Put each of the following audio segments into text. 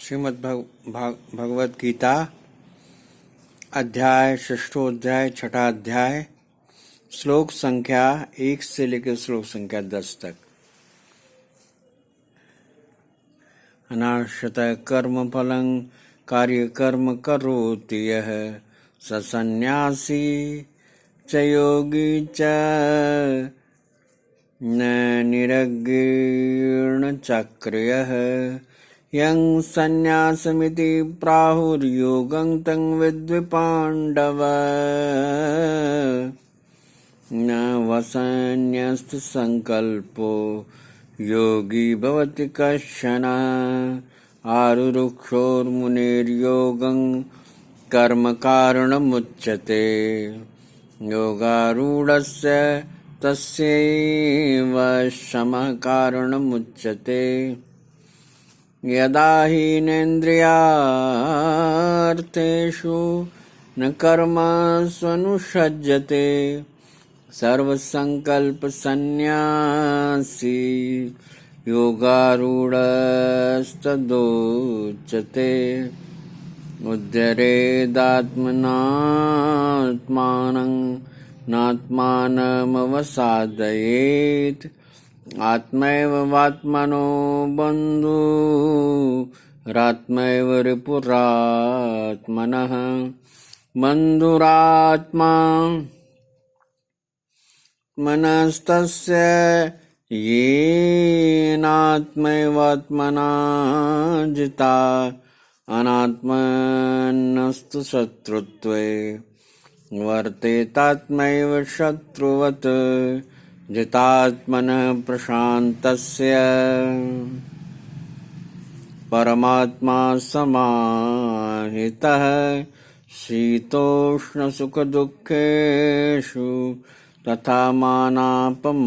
श्रीमद् भगवद गीता अध्याय षष्ठोध्याय छठा अध्याय श्लोक संख्या 1 से लेकर श्लोक संख्या 10 तक। अनाश्रित कर्म फलं कार्य कर्म करोति यः स सन्न्यासी च योगी च न निरग्रीण चक्रियः यं सन्न्यासमिति प्राहुर्योगं तं विद्वि पाण्डव न वसन्यस्तु संकल्पो योगी भवति कश्चन आरुरुक्षोर्मुनेर्योगं कर्म कारणमुच्यते योगारूढस्य तस्यैव शमः कारणमुच्यते यदा हीनेन्द्रियार्थेषु न कर्मस्वनुषज्यते सर्वसंकल्पसन्न्यासी योगारूढस्तदोच्यते उद्धरेदात्मनात्मानं नात्मानमवसादयेत् आत्मैव वात्मनो बन्धुरात्मैव रिपुरात्मनः बन्धुरात्मा मनस्तस्य येनात्मैवात्मना जिता अनात्मनस्तु शत्रुत्वे वर्तेतात्मैव शत्रुवत् जितात्मनः प्रशान्तस्य परमात्मा समाहितः शीतोष्णसुखदुःखेषु तथा मानापमानयो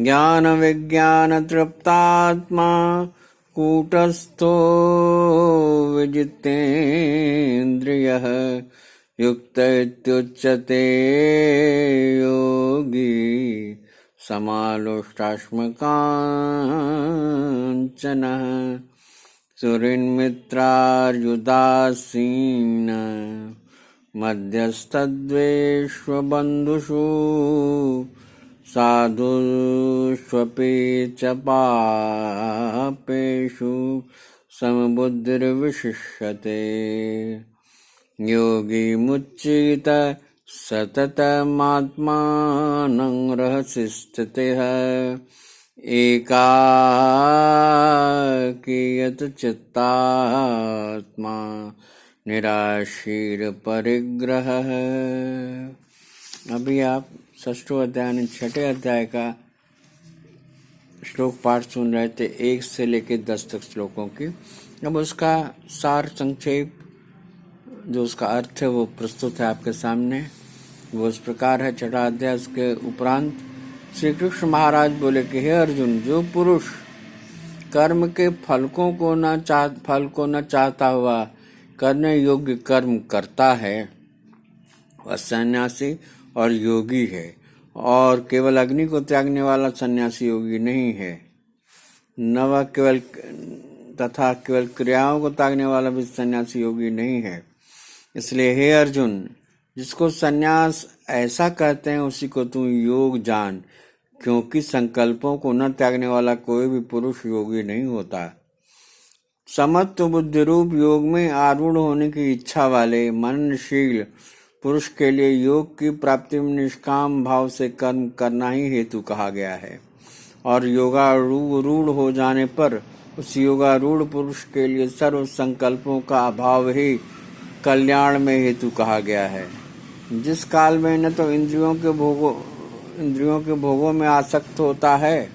ज्ञानविज्ञानतृप्तात्मा कूटस्थो विजितेन्द्रियः युक्त इत्युच्यते योगी समालोष्टाश्मकाञ्चनः सुहृन्मित्रार्युदासीन मध्यस्थद्वेष्वबन्धुषु साधुष्वपि च पापेषु समबुद्धिर्विशिष्यते योगी मुच्येत सततमात्मानं रहसि स्थितः एकाकीयत चित्तात्मा निराशीर परिग्रह। अभी आप षष्ठों अध्याय छठे अध्याय का श्लोक पाठ सुन रहे थे 1 से लेकर 10 तक श्लोकों की। अब उसका सार संक्षेप जो उसका अर्थ है वो प्रस्तुत है आपके सामने। वो इस प्रकार है। छठा अध्याय उसके उपरांत श्री कृष्ण महाराज बोले कि हे अर्जुन, जो पुरुष कर्म के फल को न चाहता हुआ करने योग्य कर्म करता है वह सन्यासी और योगी है, और केवल अग्नि को त्यागने वाला सन्यासी योगी नहीं है, न वह केवल क्रियाओं को त्यागने वाला भी सन्यासी योगी नहीं है। इसलिए हे अर्जुन, जिसको सन्यास ऐसा कहते हैं उसी को तू योग जान, क्योंकि संकल्पों को न त्यागने वाला कोई भी पुरुष योगी नहीं होता। समत्व बुद्धि रूप योग में आरूढ़ होने की इच्छा वाले मननशील पुरुष के लिए योग की प्राप्ति में निष्काम भाव से कर्म करना ही हेतु कहा गया है, और योगारूढ़ हो जाने पर उस योगारूढ़ पुरुष के लिए सर्व संकल्पों का अभाव ही कल्याण में हेतु कहा गया है। जिस काल में न तो इंद्रियों के भोगों में आसक्त होता है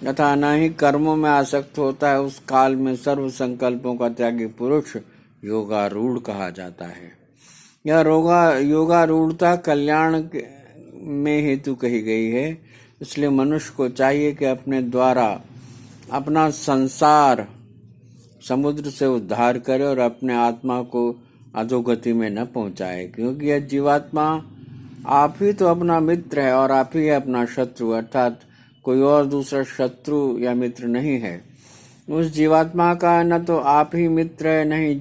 तथा न ही कर्मों में आसक्त होता है, उस काल में सर्व संकल्पों का त्यागी पुरुष योगारूढ़ कहा जाता है। यह योगारूढ़ता कल्याण में हेतु कही गई है। इसलिए मनुष्य को चाहिए कि अपने द्वारा अपना संसार समुद्र से उद्धार करे और अपने आत्मा को अधोगति में न पहुंचाए, क्योंकि यह जीवात्मा आप ही तो अपना मित्र है और आप ही है अपना शत्रु, अर्थात कोई और दूसरा शत्रु या मित्र नहीं है। उस जीवात्मा का न तो आप ही मित्र है, नहीं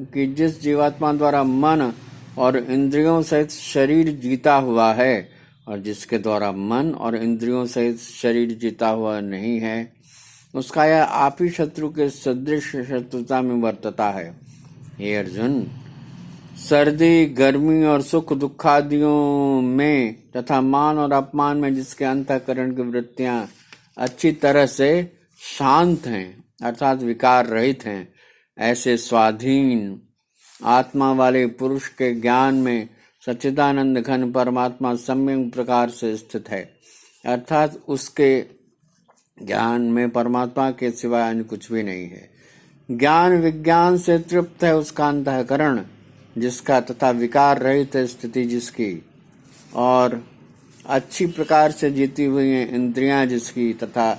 कि जिस जीवात्मा द्वारा मन और इंद्रियों सहित शरीर जीता हुआ है, और जिसके द्वारा मन और इंद्रियों सहित शरीर जीता हुआ नहीं है, उसका यह आप ही शत्रु के सदृश शत्रुता में वर्तता है। हे अर्जुन, सर्दी, गर्मी और सुख दुखादियों में तथा मान और अपमान में जिसके अंतःकरण की वृत्तियां अच्छी तरह से शांत हैं अर्थात विकार रहित हैं, ऐसे स्वाधीन आत्मा वाले पुरुष के ज्ञान में सच्चिदानंद घन परमात्मा सम्यक प्रकार से स्थित है। अर्थात उसके ज्ञान में परमात्मा के सिवाय अन्य कुछ भी नहीं है। ज्ञान विज्ञान से तृप्त है उसका अंतःकरण जिसका, तथा विकार रहित स्थिति जिसकी, और अच्छी प्रकार से जीती हुई हैं इंद्रियां जिसकी, तथा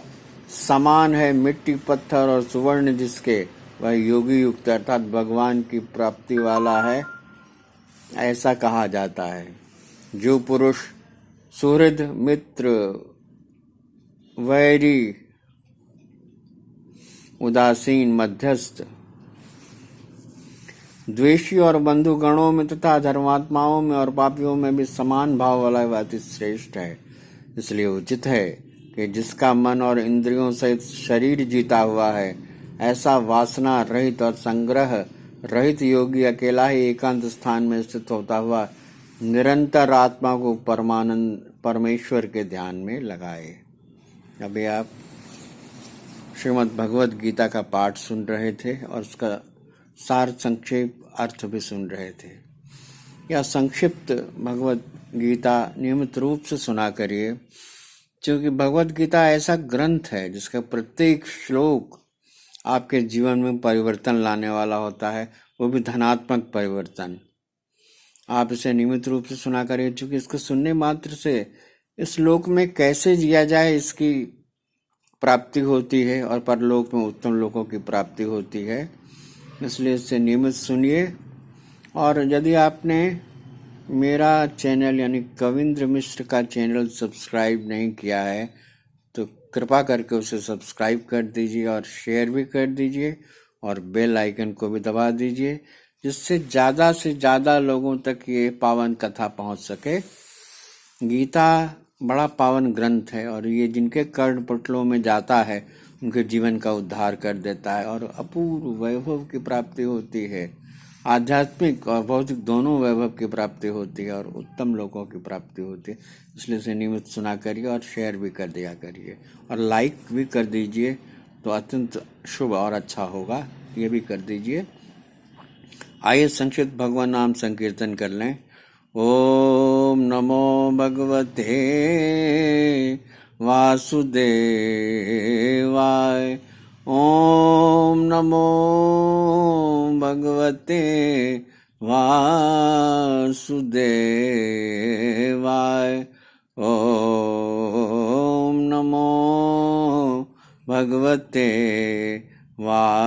समान है मिट्टी पत्थर और सुवर्ण जिसके, वह योगी युक्त अर्थात भगवान की प्राप्ति वाला है, ऐसा कहा जाता है। जो पुरुष सुहृद मित्र वैरी उदासीन मध्यस्थ द्वेषी और बंधुगणों में तथा धर्मात्माओं में और पापियों में भी समान भाव वाला अति श्रेष्ठ है। इसलिए उचित है कि जिसका मन और इंद्रियों सहित शरीर जीता हुआ है, ऐसा वासना रहित और संग्रह रहित योगी अकेला ही एकांत स्थान में स्थित होता हुआ निरंतर आत्मा को परमानंद परमेश्वर के ध्यान में लगाए। अभी आप श्रीमद् भगवद गीता का पाठ सुन रहे थे और उसका सार संक्षेप अर्थ भी सुन रहे थे। यह संक्षिप्त भगवद गीता नियमित रूप से सुना करिए, क्योंकि भगवद गीता ऐसा ग्रंथ है जिसका प्रत्येक श्लोक आपके जीवन में परिवर्तन लाने वाला होता है, वो भी धनात्मक परिवर्तन। आप इसे नियमित रूप से सुना करिए, क्योंकि इसको सुनने मात्र से इस लोक में कैसे जिया जाए इसकी प्राप्ति होती है और परलोक में उत्तम लोकों की प्राप्ति होती है। इसलिए इसे नियमित सुनिए। और यदि आपने मेरा चैनल यानी कविंद्र मिश्र का चैनल सब्सक्राइब नहीं किया है तो कृपा करके उसे सब्सक्राइब कर दीजिए और शेयर भी कर दीजिए और बेल आइकन को भी दबा दीजिए, जिससे ज़्यादा से ज़्यादा लोगों तक ये पावन कथा पहुंच सके। गीता बड़ा पावन ग्रंथ है और ये जिनके कर्ण पटलों में जाता है उनके जीवन का उद्धार कर देता है और अपूर्व वैभव की प्राप्ति होती है। आध्यात्मिक और भौतिक दोनों वैभव की प्राप्ति होती है और उत्तम लोगों की प्राप्ति होती है। इसलिए इसे नियमित सुना करिए और शेयर भी कर दिया करिए और लाइक भी कर दीजिए, तो अत्यंत शुभ और अच्छा होगा। ये भी कर दीजिए। आइए संक्षिप्त भगवान नाम संकीर्तन कर लें। ओम नमो भगवते वासुदेवाय। ओम नमो भगवते वासुदेवाय। ओम नमो भगवते वासुदेवाय।